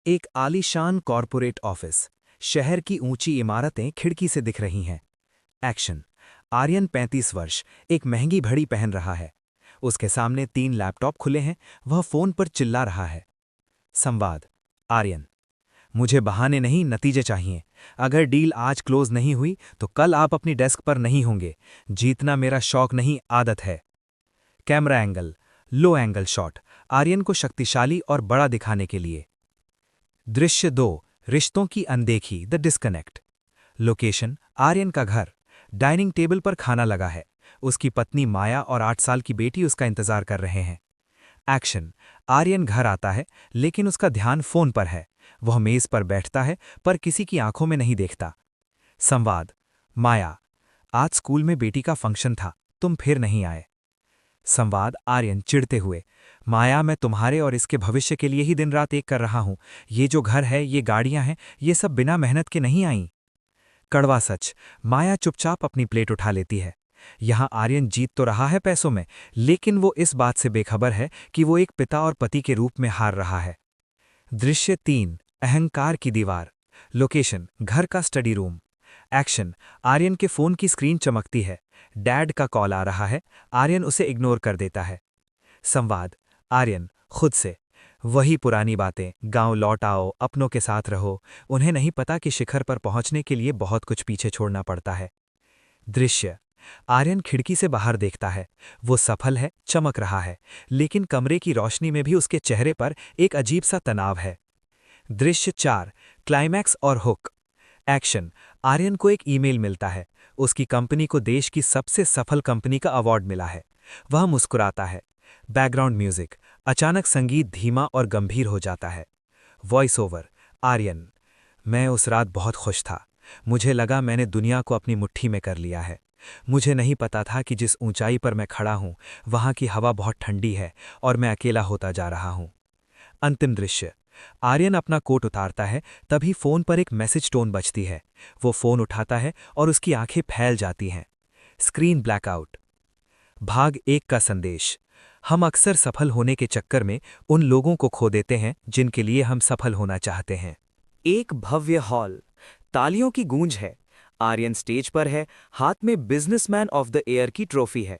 एक आलीशान corporate office. शहर की ऊंची इमारतें खिड़की से दिख रही हैं। एक्शन। आर्यन 35 वर्ष एक महंगी घड़ी पहन रहा है। उसके सामने 3 लैपटॉप खुले हैं। वह फोन पर चिल्ला रहा है। संवाद। आर्यन। मुझे बहाने नहीं, नतीजे चाहिए। अगर डील आज क्लोज नहीं हुई तो कल आप अपनी डेस्क पर नहीं होंगे। जीतना मेरा शौक नहीं, आदत है। Camera angle. Low angle shot. Aryan को शक्तिशाली और बड़ा दिखाने के लिए। दृश्य 2। रिश्तों की अनदेखी, द डिस्कनेक्ट। लोकेशन आर्यन का घर। डाइनिंग टेबल पर खाना लगा है। उसकी पत्नी माया और 8 साल की बेटी उसका इंतजार कर रहे हैं। एक्शन। आर्यन घर आता है, लेकिन उसका ध्यान फोन पर है। वह मेज पर बैठता है, पर किसी की आंखों में नहीं देखता। संवाद। माया। आज स्कूल में बेटी का फंक्शन था, तुम फिर नहीं आए। संवाद। आर्यन चिढ़ते हुए। माया, मैं तुम्हारे और इसके भविष्य के लिए ही दिन रात एक कर रहा हूं। ये जो घर है, ये गाड़ियां हैं, ये सब बिना मेहनत के नहीं आईं। कड़वा सच। माया चुपचाप अपनी प्लेट उठा लेती है। यहां आर्यन जीत तो रहा है पैसों में, लेकिन वो इस बात से बेखबर है कि वो एक पिता और पति के रूप में हार रहा है। दृश्य 3। अहंकार की दीवार। लोकेशन घर का स्टडी रूम। एक्शन। आर्यन के फोन की स्क्रीन चमकती है। डैड का कॉल आ रहा है। आर्यन उसे इग्नोर कर देता है। संवाद। आर्यन खुद से। वही पुरानी बातें, गांव लौट आओ, अपनों के साथ रहो। उन्हें नहीं पता कि शिखर पर पहुंचने के लिए बहुत कुछ पीछे छोड़ना पड़ता है। दृश्य। आर्यन खिड़की से बाहर देखता है। वो सफल है, चमक रहा है, लेकिन कमरे की रोशनी में भी उसके चेहरे पर एक अजीब सा तनाव है। दृश्य 4। क्लाइमैक्स और हुक। एक्शन। आर्यन को एक ईमेल मिलता है। उसकी कंपनी को देश की सबसे सफल कंपनी का अवार्ड मिला है। वह मुस्कुराता है। Background music. अचानक संगीत धीमा और गंभीर हो जाता है। Voice over. आर्यन। मैं उस रात बहुत खुश था। मुझे लगा मैंने दुनिया को अपनी मुट्ठी में कर लिया है। मुझे नहीं पता था कि जिस ऊंचाई पर मैं खड़ा हूं, वहां की हवा बहुत ठंडी है और मैं अकेला होता जा रहा हूं। अंतिम दृश्य। आर्यन अपना कोट उतारता है, तभी फोन पर एक मैसेज टोन बजती है। वो फोन उठाता है और उसकी आंखें फैल जाती हैं। Screen blackout. भाग 1 का संदेश। हम अक्सर सफल होने के चक्कर में उन लोगों को खो देते हैं जिनके लिए हम सफल होना चाहते हैं। एक भव्य हॉल, तालियों की गूंज है। आर्यन स्टेज पर है, हाथ में बिजनेसमैन ऑफ द ईयर की ट्रॉफी है।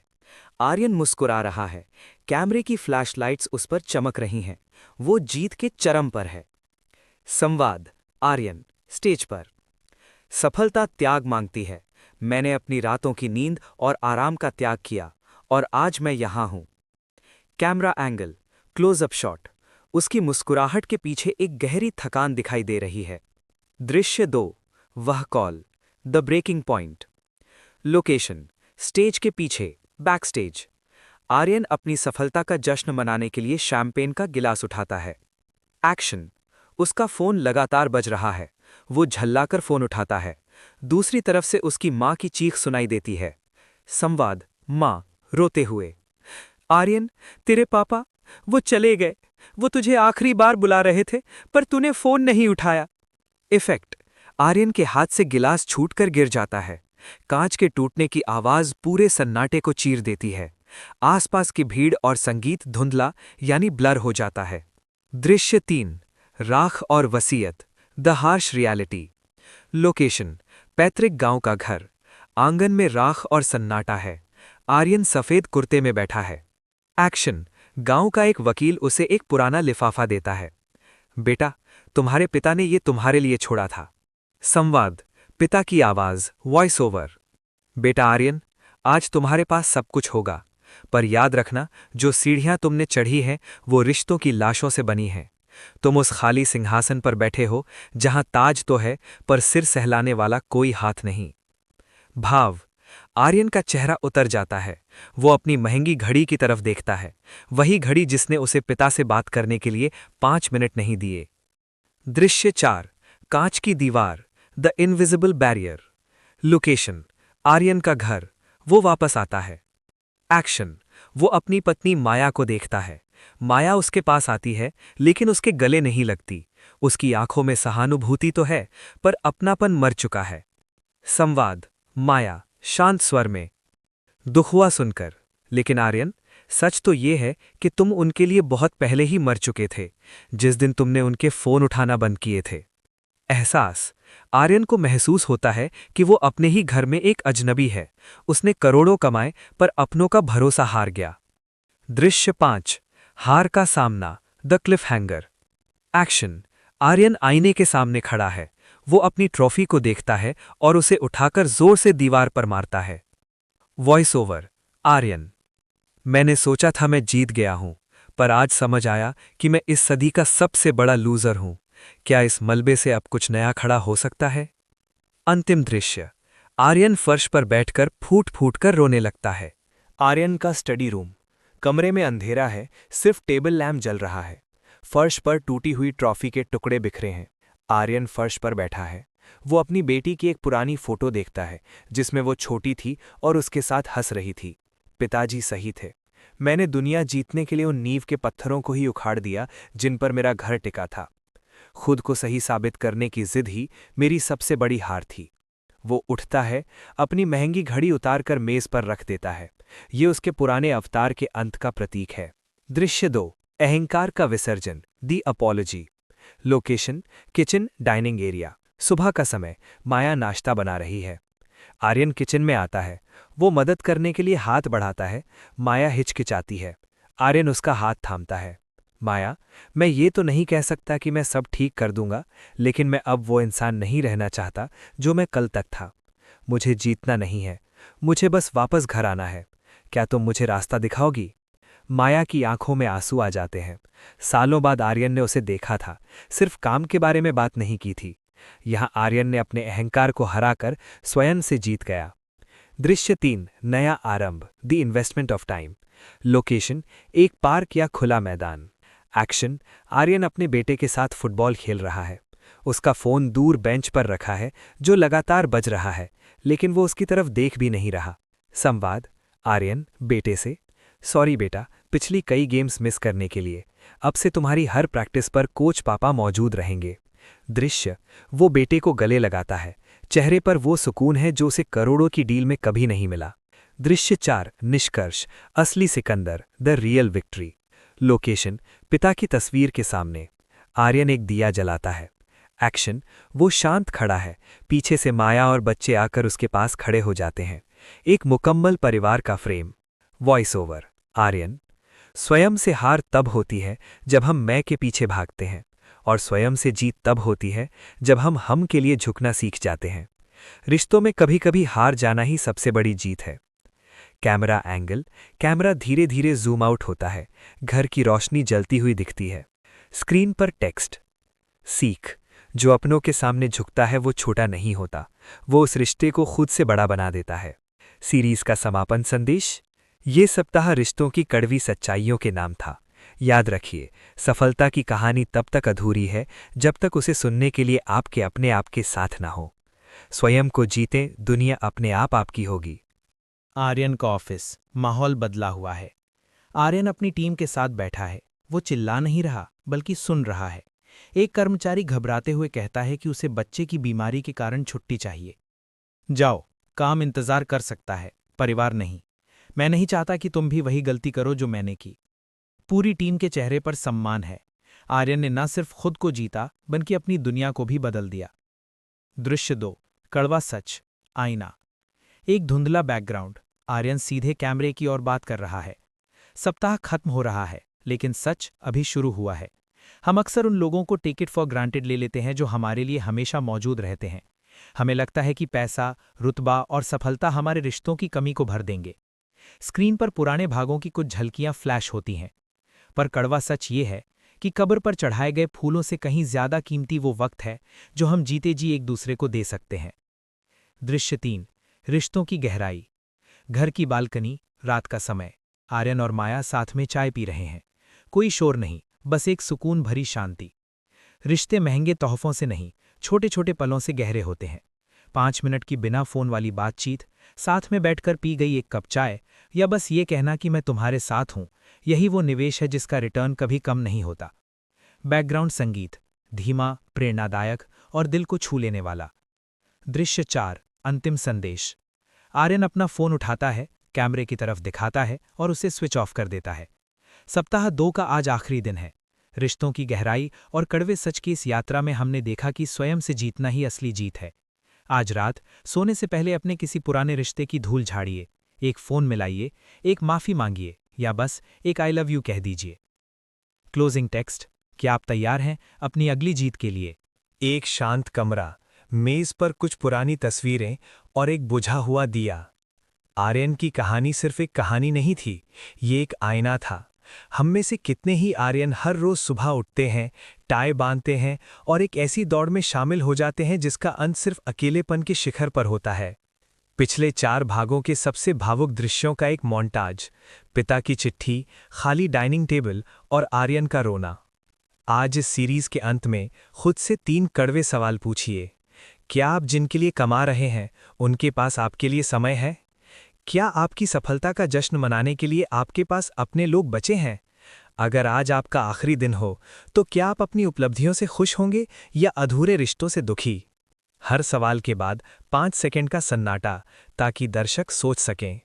आर्यन मुस्कुरा रहा है। कैमरे की फ्लैशलाइट्स उस पर चमक रही हैं। वो जीत के चरम पर है। संवाद। आर्यन स्टेज पर। सफलता त्याग मांगती है। मैंने अपनी रातों की नींद और आराम का त्याग किया, और आज मैं यहां हूं। Camera angle, closeup shot. उसकी मुस्कुराहट के पीछे एक गहरी थकान दिखाई दे रही है। दृश्य 2। वह call, the breaking point. Location stage के पीछे, बैक स्टेज। आर्यन अपनी सफलता का जश्न मनाने के लिए शैंपेन का गिलास उठाता है। एक्शन। उसका फोन लगातार बज रहा है। वो झल्लाकर फोन उठाता है। दूसरी तरफ से उसकी मां की चीख सुनाई देती है। संवाद। मां रोते हुए। आर्यन, तेरे पापा, वो चले गए। वो तुझे आखिरी बार बुला रहे थे, पर तूने फोन नहीं उठाया। इफेक्ट। आर्यन के हाथ से गिलास छूटकर गिर जाता है। कांच के टूटने की आवाज पूरे सन्नाटे को चीर देती है। आसपास की भीड़ और संगीत धुंधला यानी ब्लर हो जाता है। दृश्य 3। राख और वसीयत, द हार्श रियलिटी। लोकेशन पैतृक गांव का घर। आंगन में राख और सन्नाटा है। आर्यन सफेद कुर्ते में बैठा है। एक्शन। गांव का एक वकील उसे एक पुराना लिफाफा देता है। बेटा, तुम्हारे पिता ने ये तुम्हारे लिए छोड़ा था। संवाद। पिता की आवाज, वॉइस ओवर। बेटा आर्यन, आज तुम्हारे पास सब कुछ होगा, पर याद रखना, जो सीढ़ियां तुमने चढ़ी हैं वो रिश्तों की लाशों से बनी हैं। तुम उस खाली सिंहासन पर बैठे हो जहां ताज तो है, पर सिर सहलाने वाला कोई हाथ नहीं। भाव। आर्यन का चेहरा उतर जाता है। वो अपनी महंगी घड़ी की तरफ देखता है, वही घड़ी जिसने उसे पिता से बात करने के लिए 5 मिनट नहीं दिए। दृश्य 4। कांच की दीवार, the invisible barrier. Location Aryan का घर। वो वापस आता है। एक्शन। वो अपनी पत्नी माया को देखता है। माया उसके पास आती है, लेकिन उसके गले नहीं लगती। उसकी आंखों में सहानुभूति तो है, पर अपनापन मर चुका है। संवाद। माया शांत स्वर में। दुख हुआ सुनकर, लेकिन आर्यन, सच तो ये है कि तुम उनके लिए बहुत पहले ही मर चुके थे, जिस दिन तुमने उनके फ़ोन उठाना बंद किए थे। एहसास। आर्यन को महसूस होता है कि वो अपने ही घर में एक अजनबी है। उसने करोड़ों कमाए पर अपनों का भरोसा हार गया। दृश्य 5। हार का सामना, the cliffhanger. Action. Aryan आईने के सामने खड़ा है। वो अपनी ट्रॉफी को देखता है और उसे उठाकर जोर से दीवार पर मारता है। Voice over. आर्यन। मैंने सोचा था मैं जीत गया हूं, पर आज समझ आया कि मैं इस सदी का सबसे बड़ा लूजर हूं। क्या इस मलबे से अब कुछ नया खड़ा हो सकता है? अंतिम दृश्य। आर्यन फर्श पर बैठकर फूट फूट कर रोने लगता है। आर्यन का स्टडी रूम। कमरे में अंधेरा है, सिर्फ टेबल लैंप जल रहा है। फर्श पर टूटी हुई ट्रॉफी के टुकड़े बिखरे हैं। आर्यन फर्श पर बैठा है। वो अपनी बेटी की एक पुरानी फोटो देखता है, जिसमें वो छोटी थी और उसके साथ हंस रही थी। पिताजी सही थे। मैंने दुनिया जीतने के लिए उन नींव के पत्थरों को ही उखाड़ दिया जिन पर मेरा घर टिका था। खुद को सही साबित करने की जिद ही मेरी सबसे बड़ी हार थी। वो उठता है, अपनी महंगी घड़ी उतारकर मेज पर रख देता है। ये उसके पुराने अवतार के अंत का प्रतीक है। दृश्य 2। अहंकार का विसर्जन, the apology. Location kitchen dining area. सुबह का समय, माया नाश्ता बना रही है। आर्यन किचन में आता है। वो मदद करने के लिए हाथ बढ़ाता है। माया हिचकिचाती है। आर्यन उसका हाथ थामता है। माया, मैं ये तो नहीं कह सकता कि मैं सब ठीक कर दूंगा, लेकिन मैं अब वो इंसान नहीं रहना चाहता जो मैं कल तक था। मुझे जीतना नहीं है, मुझे बस वापस घर आना है। क्या तुम मुझे रास्ता दिखाओगी? माया की आंखों में आंसू आ जाते हैं। सालों बाद आर्यन ने उसे देखा था, सिर्फ काम के बारे में बात नहीं की थी। यहां आर्यन ने अपने अहंकार को हराकर स्वयं से जीत गया। दृश्य 3। नया आरंभ, the investment of time. Location एक पार्क या खुला मैदान। एक्शन। आर्यन अपने बेटे के साथ फुटबॉल खेल रहा है। उसका फोन दूर बेंच पर रखा है, जो लगातार बज रहा है, लेकिन वो उसकी तरफ देख भी नहीं रहा। संवाद। आर्यन बेटे से, सॉरी बेटा, पिछली कई गेम्स मिस करने के लिए। अब से तुम्हारी हर प्रैक्टिस पर कोच पापा मौजूद रहेंगे। दृश्य। वो बेटे को गले लगाता है। चेहरे पर वो सुकून है जो उसे करोड़ों की डील में कभी नहीं मिला। दृश्य 4। निष्कर्ष, असली Sikandar, the real victory. Location पिता की तस्वीर के सामने। आर्यन एक दिया जलाता है। एक्शन। वो शांत खड़ा है। पीछे से माया और बच्चे आकर उसके पास खड़े हो जाते हैं। एक मुकम्मल परिवार का फ्रेम। Voice over. आर्यन। स्वयं से हार तब होती है जब हम मैं के पीछे भागते हैं, और स्वयं से जीत तब होती है जब हम के लिए झुकना सीख जाते हैं। रिश्तों में कभी कभी हार जाना ही सबसे बड़ी जीत है। Camera angle. कैमरा धीरे धीरे जूम आउट होता है। घर की रोशनी जलती हुई दिखती है। स्क्रीन पर टेक्स्ट। सीख। जो अपनों के सामने झुकता है वो छोटा नहीं होता, वो उस रिश्ते को खुद से बड़ा बना देता है। सीरीज का समापन संदेश। ये सप्ताह रिश्तों की कड़वी सच्चाइयों के नाम था। याद रखिए, सफलता की कहानी तब तक अधूरी है जब तक उसे सुनने के लिए आपके अपने आप के साथ ना हो। स्वयं को जीतें, दुनिया अपने आप आपकी होगी। आर्यन का ऑफिस। माहौल बदला हुआ है। आर्यन अपनी टीम के साथ बैठा है। वो चिल्ला नहीं रहा, बल्कि सुन रहा है। एक कर्मचारी घबराते हुए कहता है कि उसे बच्चे की बीमारी के कारण छुट्टी चाहिए। जाओ, काम इंतजार कर सकता है, परिवार नहीं। मैं नहीं चाहता कि तुम भी वही गलती करो जो मैंने की। पूरी टीम के चेहरे पर सम्मान है। आर्यन ने न सिर्फ खुद को जीता, बल्कि अपनी दुनिया को भी बदल दिया। दृश्य 2। कड़वा सच, आईना। एक धुंधला बैकग्राउंड। आर्यन सीधे कैमरे की ओर बात कर रहा है। सप्ताह खत्म हो रहा है, लेकिन सच अभी शुरू हुआ है। हम अक्सर उन लोगों को टेक इट फॉर ग्रांटेड ले लेते हैं जो हमारे लिए हमेशा मौजूद रहते हैं। हमें लगता है कि पैसा, रुतबा और सफलता हमारे रिश्तों की कमी को भर देंगे। स्क्रीन पर पुराने भागों की कुछ झलकियां फ्लैश होती हैं, पर कड़वा सच ये है कि कब्र पर चढ़ाए गए फूलों से कहीं ज्यादा कीमती वो वक्त है जो हम जीते जी एक दूसरे को दे सकते हैं। दृश्य 3। रिश्तों की गहराई। घर की बालकनी, रात का समय। आर्यन और माया साथ में चाय पी रहे हैं। कोई शोर नहीं, बस एक सुकून भरी शांति। रिश्ते महंगे तोहफों से नहीं, छोटे छोटे पलों से गहरे होते हैं। 5 मिनट की बिना फोन वाली बातचीत, साथ में बैठकर पी गई एक कप चाय, या बस ये कहना कि मैं तुम्हारे साथ हूं, यही वो निवेश है जिसका रिटर्न कभी कम नहीं होता। बैकग्राउंड संगीत, धीमा, प्रेरणादायक और दिल को छू लेने वाला। दृश्य 4। अंतिम संदेश। आर्यन अपना फोन उठाता है, कैमरे की तरफ दिखाता है और उसे स्विच ऑफ कर देता है। सप्ताह 2 का आज आखिरी दिन है। रिश्तों की गहराई और कड़वे सच की इस यात्रा में हमने देखा कि स्वयं से जीतना ही असली जीत है। आज रात सोने से पहले अपने किसी पुराने रिश्ते की धूल झाड़िए, एक फ़ोन मिलाइए, एक माफ़ी मांगिए या बस एक आई लव यू कह दीजिए। Closing text. क्या आप तैयार हैं अपनी अगली जीत के लिए? एक शांत कमरा, मेज पर कुछ पुरानी तस्वीरें और एक बुझा हुआ दिया। आर्यन की कहानी सिर्फ एक कहानी नहीं थी, ये एक आईना था। हम में से कितने ही आर्यन हर रोज सुबह उठते हैं, टाई बांधते हैं और एक ऐसी दौड़ में शामिल हो जाते हैं जिसका अंत सिर्फ अकेलेपन के शिखर पर होता है। पिछले 4 भागों के सबसे भावुक दृश्यों का एक मोन्टाज, पिता की चिट्ठी, खाली डाइनिंग टेबल और आर्यन का रोना। आज इस सीरीज के अंत में खुद से 3 कड़वे सवाल पूछिए। क्या आप जिनके लिए कमा रहे हैं उनके पास आपके लिए समय है? क्या आपकी सफलता का जश्न मनाने के लिए आपके पास अपने लोग बचे हैं? अगर आज आपका आखिरी दिन हो तो क्या आप अपनी उपलब्धियों से खुश होंगे या अधूरे रिश्तों से दुखी? हर सवाल के बाद 5 सेकंड का सन्नाटा, ताकि दर्शक सोच सकें।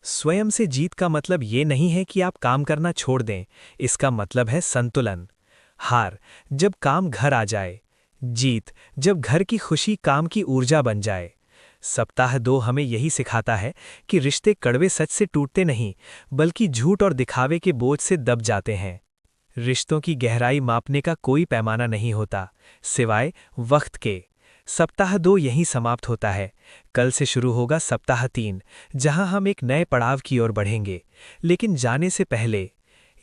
स्वयं से जीत का मतलब ये नहीं है कि आप काम करना छोड़ दें, इसका मतलब है संतुलन। हार जब काम घर आ जाए, जीत जब घर की खुशी काम की ऊर्जा बन जाए। सप्ताह 2 हमें यही सिखाता है कि रिश्ते कड़वे सच से टूटते नहीं, बल्कि झूठ और दिखावे के बोझ से दब जाते हैं। रिश्तों की गहराई मापने का कोई पैमाना नहीं होता, सिवाय वक्त के। सप्ताह 2 यहीं समाप्त होता है। कल से शुरू होगा सप्ताह 3, जहां हम एक नए पड़ाव की ओर बढ़ेंगे। लेकिन जाने से पहले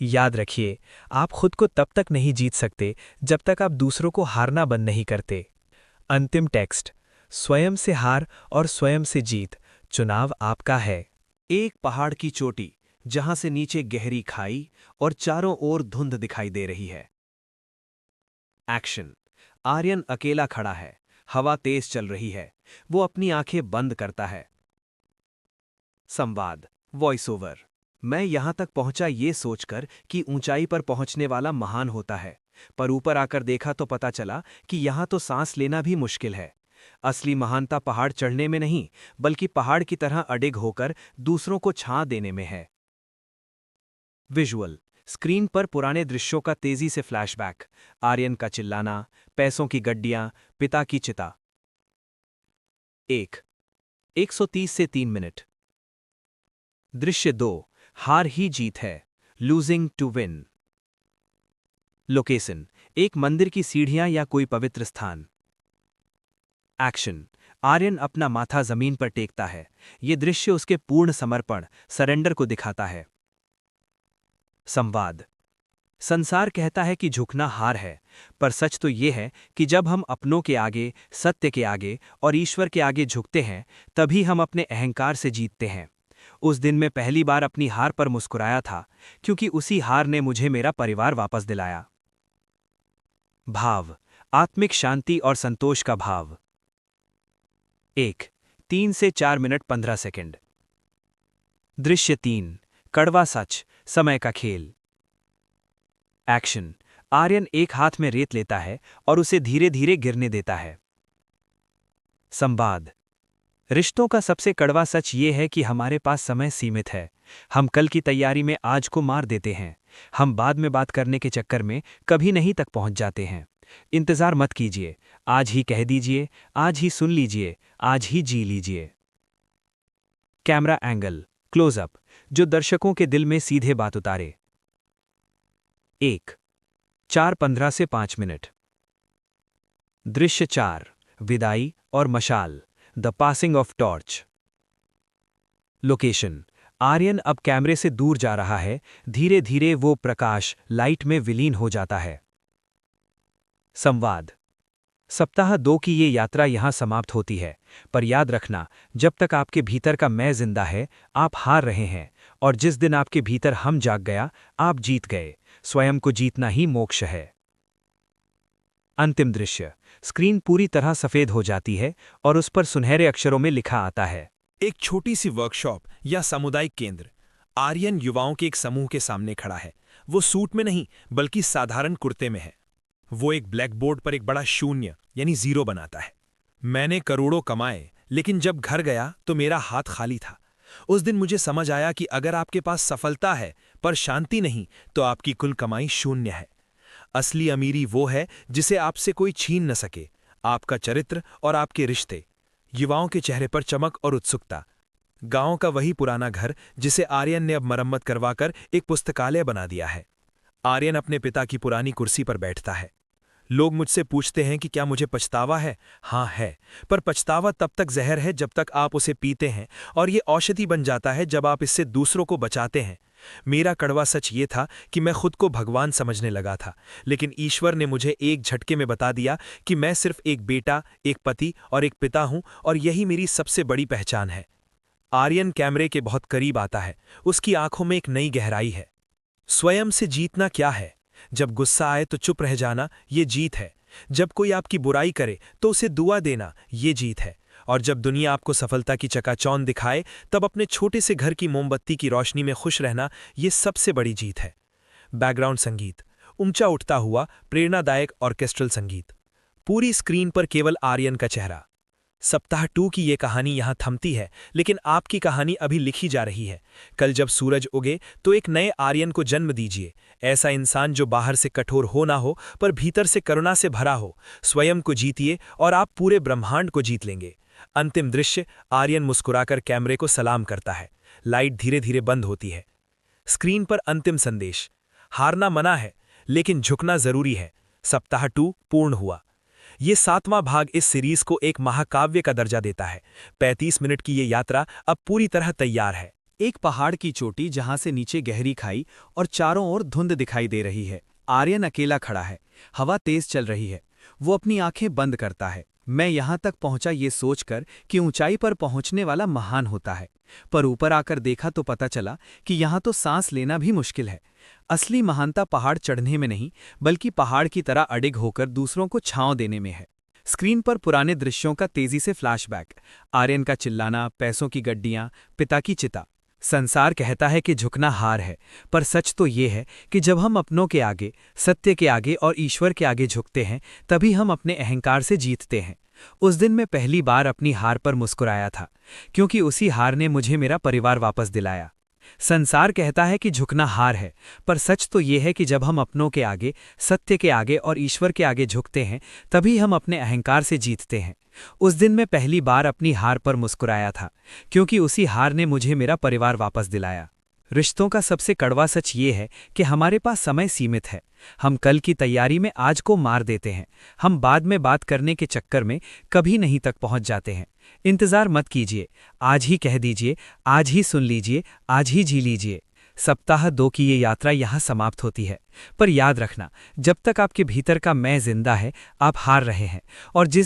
याद रखिए, आप खुद को तब तक नहीं जीत सकते जब तक आप दूसरों को हारना बंद नहीं करते। अंतिम टेक्स्ट। स्वयं से हार और स्वयं से जीत, चुनाव आपका है। एक पहाड़ की चोटी, जहां से नीचे गहरी खाई और चारों ओर धुंध दिखाई दे रही है। एक्शन। आर्यन अकेला खड़ा है, हवा तेज चल रही है, वो अपनी आंखें बंद करता है। संवाद, वॉइस ओवर। मैं यहां तक पहुंचा ये सोचकर कि ऊंचाई पर पहुंचने वाला महान होता है, पर ऊपर आकर देखा तो पता चला कि यहां तो सांस लेना भी मुश्किल है। असली महानता पहाड़ चढ़ने में नहीं, बल्कि पहाड़ की तरह अडिग होकर दूसरों को छां देने में है। विजुअल। स्क्रीन पर पुराने दृश्यों का तेजी से फ्लैशबैक, आर्यन का चिल्लाना, पैसों की गड्डियां, पिता की चिता। 1:130 से 3 मिनट। दृश्य 2, हार ही जीत है, लूजिंग टू विन। लोकेशन, एक मंदिर की सीढ़ियां या कोई पवित्र स्थान। एक्शन। आर्यन अपना माथा जमीन पर टेकता है, ये दृश्य उसके पूर्ण समर्पण, सरेंडर को दिखाता है। संवाद। संसार कहता है कि झुकना हार है, पर सच तो ये है कि जब हम अपनों के आगे, सत्य के आगे और ईश्वर के आगे झुकते हैं, तभी हम अपने अहंकार से जीतते हैं। उस दिन मैं पहली बार अपनी हार पर मुस्कुराया था, क्योंकि उसी हार ने मुझे मेरा परिवार वापस दिलाया। भाव, आत्मिक शांति और संतोष का भाव। 1:3 से 4 मिनट 15 सेकंड। दृश्य 3, कड़वा सच, समय का खेल। एक्शन। आर्यन एक हाथ में रेत लेता है और उसे धीरे धीरे गिरने देता है। संवाद। रिश्तों का सबसे कड़वा सच ये है कि हमारे पास समय सीमित है। हम कल की तैयारी में आज को मार देते हैं। हम बाद में बात करने के चक्कर में कभी नहीं तक पहुंच जाते हैं। इंतजार मत कीजिए, आज ही कह दीजिए, आज ही सुन लीजिए, आज ही जी लीजिए। कैमरा एंगल, क्लोजअप, जो दर्शकों के दिल में सीधे बात उतारे। 1:4:15 से 5 मिनट। दृश्य 4, विदाई और मशाल, the passing of torch. Location, Aryan अब कैमरे से दूर जा रहा है, धीरे धीरे वो प्रकाश लाइट में विलीन हो जाता है। संवाद। सप्ताह 2 की ये यात्रा यहां समाप्त होती है, पर याद रखना, जब तक आपके भीतर का मैं जिंदा है, आप हार रहे हैं, और जिस दिन आपके भीतर हम जाग गया, आप जीत गए। स्वयं को जीतना ही मोक्ष है। अंतिम दृश्य, स्क्रीन पूरी तरह सफेद हो जाती है और उस पर सुनहरे अक्षरों में लिखा आता है। एक छोटी सी वर्कशॉप या सामुदायिक केंद्र। आर्यन युवाओं के एक समूह के सामने खड़ा है। वो सूट में नहीं, बल्कि साधारण कुर्ते में है। वो एक ब्लैक बोर्ड पर एक बड़ा शून्य यानी 0 बनाता है। मैंने करोड़ों कमाए, लेकिन जब घर गया तो मेरा हाथ खाली था। उस दिन मुझे समझ आया कि अगर आपके पास सफलता है पर शांति नहीं तो आपकी कुल कमाई शून्य है। असली अमीरी वो है जिसे आपसे कोई छीन न सके, आपका चरित्र और आपके रिश्ते। युवाओं के चेहरे पर चमक और उत्सुकता। गांव का वही पुराना घर जिसे आर्यन ने अब मरम्मत करवाकर एक पुस्तकालय बना दिया है। आर्यन अपने पिता की पुरानी कुर्सी पर बैठता है। लोग मुझसे पूछते हैं कि क्या मुझे पछतावा है। हाँ है, पर पछतावा तब तक जहर है जब तक आप उसे पीते हैं, और ये औषधि बन जाता है जब आप इससे दूसरों को बचाते हैं। मेरा कड़वा सच ये था कि मैं खुद को भगवान समझने लगा था, लेकिन ईश्वर ने मुझे एक झटके में बता दिया कि मैं सिर्फ एक बेटा, एक पति और एक पिता हूं, और यही मेरी सबसे बड़ी पहचान है। आर्यन कैमरे के बहुत करीब आता है। उसकी आंखों में एक नई गहराई है। स्वयं से जीतना क्या है? जब गुस्सा आए तो चुप रह जाना, ये जीत है। जब कोई आपकी बुराई करे तो उसे दुआ देना, ये जीत है। और जब दुनिया आपको सफलता की चकाचौंध दिखाए तब अपने छोटे से घर की मोमबत्ती की रोशनी में खुश रहना, ये सबसे बड़ी जीत है। बैकग्राउंड संगीत, ऊंचा उठता हुआ प्रेरणादायक ऑर्केस्ट्रल संगीत। पूरी स्क्रीन पर केवल आर्यन का चेहरा। सप्ताह 2 की ये कहानी यहाँ थमती है, लेकिन आपकी कहानी अभी लिखी जा रही है। कल जब सूरज उगे तो एक नए आर्यन को जन्म दीजिए। ऐसा इंसान जो बाहर से कठोर हो ना हो पर भीतर से करुणा से भरा हो। स्वयं को जीतिए और आप पूरे ब्रह्मांड को जीत लेंगे। अंतिम दृश्य, आर्यन मुस्कुराकर कैमरे को सलाम करता है। लाइट धीरे धीरे बंद होती है। स्क्रीन पर अंतिम संदेश, हारना मना है लेकिन झुकना जरूरी है। सप्ताह 2 पूर्ण हुआ। ये 7वां भाग इस सीरीज को एक महाकाव्य का दर्जा देता है। 35 मिनट की ये यात्रा अब पूरी तरह तैयार है। एक पहाड़ की चोटी जहां से नीचे गहरी खाई और चारों ओर धुंध दिखाई दे रही है। आर्यन अकेला खड़ा है। हवा तेज चल रही है। वो अपनी आंखें बंद करता है। मैं यहां तक पहुंचा ये सोचकर कि ऊंचाई पर पहुंचने वाला महान होता है, पर ऊपर आकर देखा तो पता चला कि यहां तो सांस लेना भी मुश्किल है। असली महानता पहाड़ चढ़ने में नहीं, बल्कि पहाड़ की तरह अडिग होकर दूसरों को छांव देने में है। स्क्रीन पर पुराने दृश्यों का तेजी से फ्लैशबैक। आर्यन का चिल्लाना, पैसों की गड्डियां, पिता की चिता। संसार कहता है कि झुकना हार है, पर सच तो ये है कि जब हम अपनों के आगे, सत्य के आगे और ईश्वर के आगे झुकते हैं, तभी हम अपने अहंकार से जीतते हैं। उस दिन मैं पहली बार अपनी हार पर मुस्कुराया था, क्योंकि उसी हार ने मुझे मेरा परिवार वापस दिलाया। संसार कहता है कि झुकना हार है, पर सच तो ये है कि जब हम अपनों के आगे, सत्य के आगे और ईश्वर के आगे झुकते हैं, तभी हम अपने अहंकार से जीतते हैं। उस दिन मैं पहली बार अपनी हार पर मुस्कुराया था, क्योंकि उसी हार ने मुझे मेरा परिवार वापस दिलाया। रिश्तों का सबसे कड़वा सच ये है कि हमारे पास समय सीमित है। हम कल की तैयारी में आज को मार देते हैं। हम बाद में बात करने के चक्कर में कभी नहीं तक पहुंच जाते हैं। इंतजार मत कीजिए, आज ही कह दीजिए, आज ही सुन लीजिए, आज ही जी लीजिए। सप्ताह 2 की ये यात्रा यहाँ समाप्त होती है, पर याद रखना, जब तक आपके भीतर का मैं जिंदा है, आप हार रहे हैं। और जिस